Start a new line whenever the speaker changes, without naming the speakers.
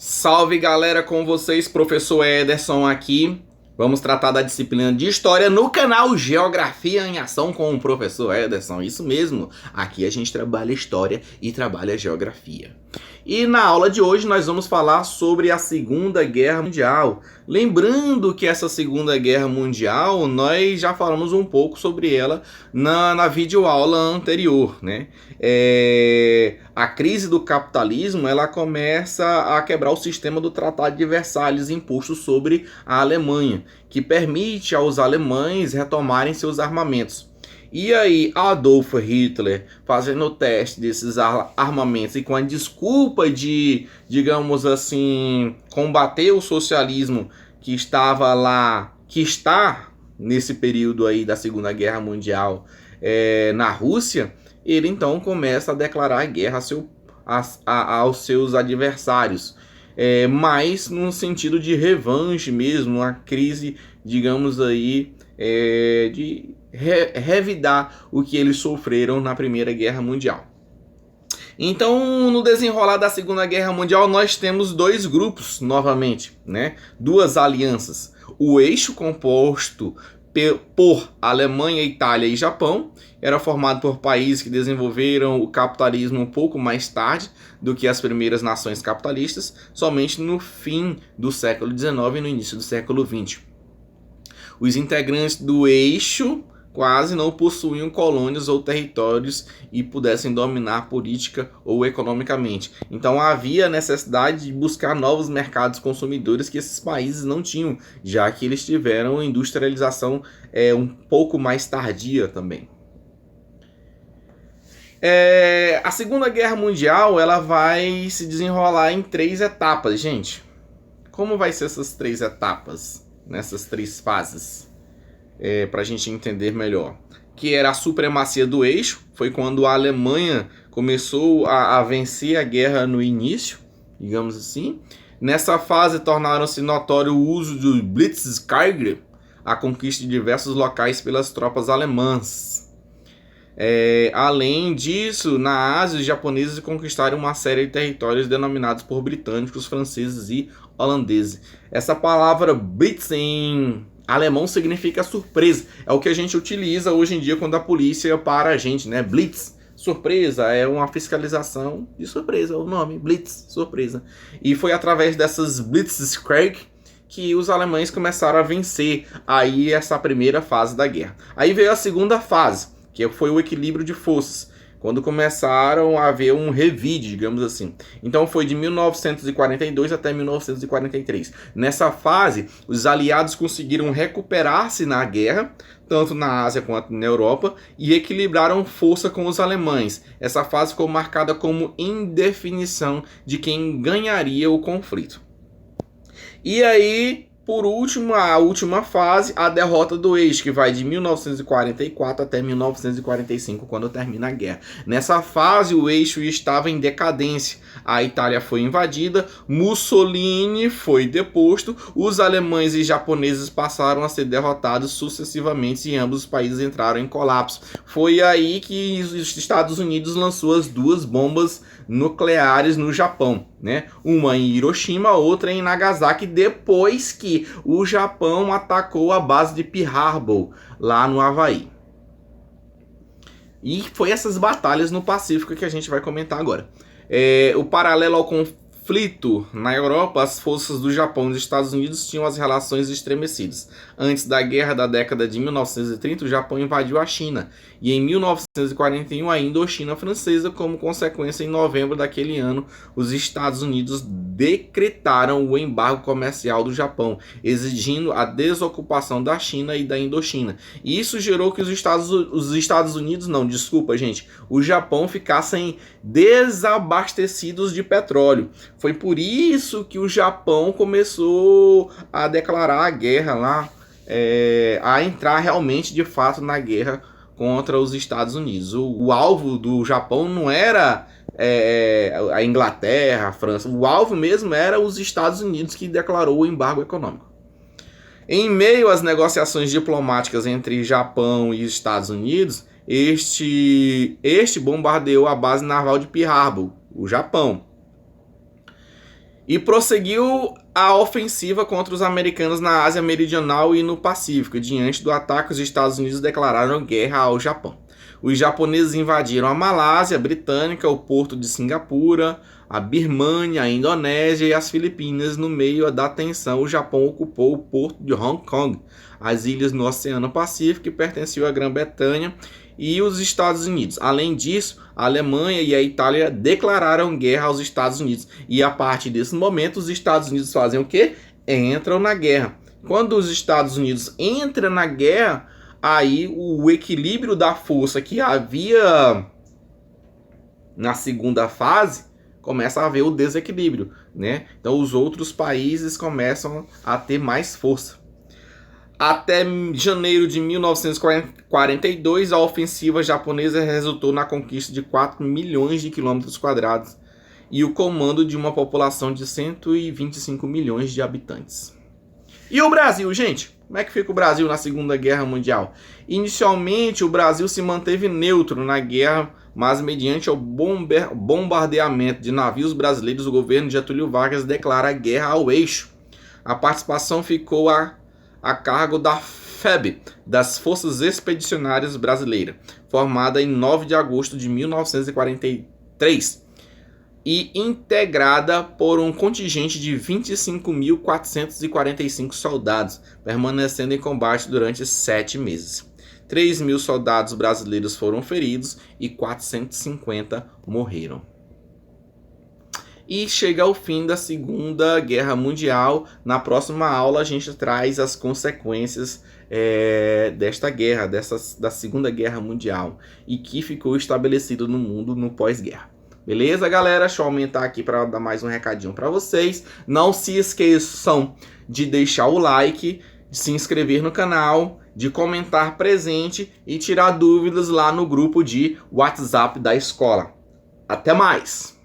Salve galera, com vocês, professor Ederson aqui. Vamos tratar da disciplina de História no canal Geografia em Ação com o professor Ederson. Isso mesmo, aqui a gente trabalha História e trabalha Geografia. E na aula de hoje nós vamos falar sobre a Segunda Guerra Mundial. Lembrando que essa Segunda Guerra Mundial, nós já falamos um pouco sobre ela na videoaula anterior, né? A crise do capitalismo, ela começa a quebrar o sistema do Tratado de Versalhes imposto sobre a Alemanha, que permite aos alemães retomarem seus armamentos. E aí Adolf Hitler, fazendo o teste desses armamentos e com a desculpa de, digamos assim, combater o socialismo que estava lá, que está nesse período aí da Segunda Guerra Mundial na Rússia, ele então começa a declarar guerra aos seus adversários. Mas no sentido de revanche mesmo, uma crise, digamos aí, de revidar o que eles sofreram na Primeira Guerra Mundial. Então, no desenrolar da Segunda Guerra Mundial, nós temos dois grupos novamente, né? Duas alianças. O eixo composto por Alemanha, Itália e Japão era formado por países que desenvolveram o capitalismo um pouco mais tarde do que as primeiras nações capitalistas, somente no fim do século XIX e no início do século XX. Os integrantes do eixo quase não possuíam colônias ou territórios e pudessem dominar política ou economicamente. Então havia necessidade de buscar novos mercados consumidores que esses países não tinham, já que eles tiveram industrialização um pouco mais tardia também. A Segunda Guerra Mundial, ela vai se desenrolar em 3 etapas, gente. Como vai ser essas 3 etapas, nessas 3 fases? Para a gente entender melhor. Que era a supremacia do eixo, foi quando a Alemanha começou a vencer a guerra no início, digamos assim. Nessa fase tornaram-se notório o uso do Blitzkrieg, a conquista de diversos locais pelas tropas alemãs. Além disso, na Ásia, os japoneses conquistaram uma série de territórios denominados por britânicos, franceses e holandeses. Essa palavra Blitz em alemão significa surpresa. É o que a gente utiliza hoje em dia quando a polícia para a gente, né? Blitz, surpresa, é uma fiscalização de surpresa, o nome, Blitz, surpresa. E foi através dessas Blitzkrieg que os alemães começaram a vencer aí essa primeira fase da guerra. Aí veio a segunda fase, que foi o equilíbrio de forças, quando começaram a haver um revide, digamos assim. Então foi de 1942 até 1943. Nessa fase, os aliados conseguiram recuperar-se na guerra, tanto na Ásia quanto na Europa, e equilibraram força com os alemães. Essa fase ficou marcada como indefinição de quem ganharia o conflito. E aí, por último, a última fase, a derrota do eixo, que vai de 1944 até 1945, quando termina a guerra. Nessa fase, o eixo estava em decadência. A Itália foi invadida, Mussolini foi deposto, os alemães e japoneses passaram a ser derrotados sucessivamente e ambos os países entraram em colapso. Foi aí que os Estados Unidos lançou as 2 bombas nucleares no Japão, né? Uma em Hiroshima, outra em Nagasaki, depois que o Japão atacou a base de Pearl Harbor, lá no Havaí. E foi essas batalhas no Pacífico que a gente vai comentar agora. O paralelo ao conflito na Europa, as forças do Japão e dos Estados Unidos tinham as relações estremecidas. Antes da guerra da década de 1930, o Japão invadiu a China. E em 1941, a Indochina francesa, como consequência, em novembro daquele ano, os Estados Unidos decretaram o embargo comercial do Japão, exigindo a desocupação da China e da Indochina. E isso gerou que o Japão ficassem desabastecidos de petróleo. Foi por isso que o Japão começou a declarar a guerra lá, a entrar realmente de fato na guerra contra os Estados Unidos. O alvo do Japão não era a Inglaterra, a França, o alvo mesmo era os Estados Unidos, que declarou o embargo econômico. Em meio às negociações diplomáticas entre Japão e Estados Unidos, este bombardeou a base naval de Pearl Harbor, o Japão. e prosseguiu a ofensiva contra os americanos na Ásia Meridional e no Pacífico. Diante do ataque, os Estados Unidos declararam guerra ao Japão. Os japoneses invadiram a Malásia Britânica, o porto de Singapura, a Birmânia, a Indonésia e as Filipinas. No meio da tensão, o Japão ocupou o porto de Hong Kong, as ilhas no Oceano Pacífico, que pertenciam à Grã-Bretanha e os Estados Unidos. Além disso, a Alemanha e a Itália declararam guerra aos Estados Unidos. E a partir desse momento, os Estados Unidos fazem o quê? Entram na guerra. Quando os Estados Unidos entram na guerra, aí o equilíbrio da força que havia na segunda fase começa a haver o desequilíbrio, né? Então os outros países começam a ter mais força. Até janeiro de 1942, a ofensiva japonesa resultou na conquista de 4 milhões de quilômetros quadrados e o comando de uma população de 125 milhões de habitantes. E o Brasil, gente? Como é que fica o Brasil na Segunda Guerra Mundial? Inicialmente, o Brasil se manteve neutro na guerra, mas mediante o bombardeamento de navios brasileiros, o governo de Getúlio Vargas declara guerra ao eixo. A participação ficou a cargo da FEB, das Forças Expedicionárias Brasileiras, formada em 9 de agosto de 1943 e integrada por um contingente de 25.445 soldados, permanecendo em combate durante 7 meses. 3.000 soldados brasileiros foram feridos e 450 morreram. E chega ao fim da Segunda Guerra Mundial. Na próxima aula a gente traz as consequências desta guerra, da Segunda Guerra Mundial, e que ficou estabelecido no mundo no pós-guerra. Beleza, galera? Deixa eu aumentar aqui para dar mais um recadinho para vocês. Não se esqueçam de deixar o like, de se inscrever no canal, de comentar presente e tirar dúvidas lá no grupo de WhatsApp da escola. Até mais!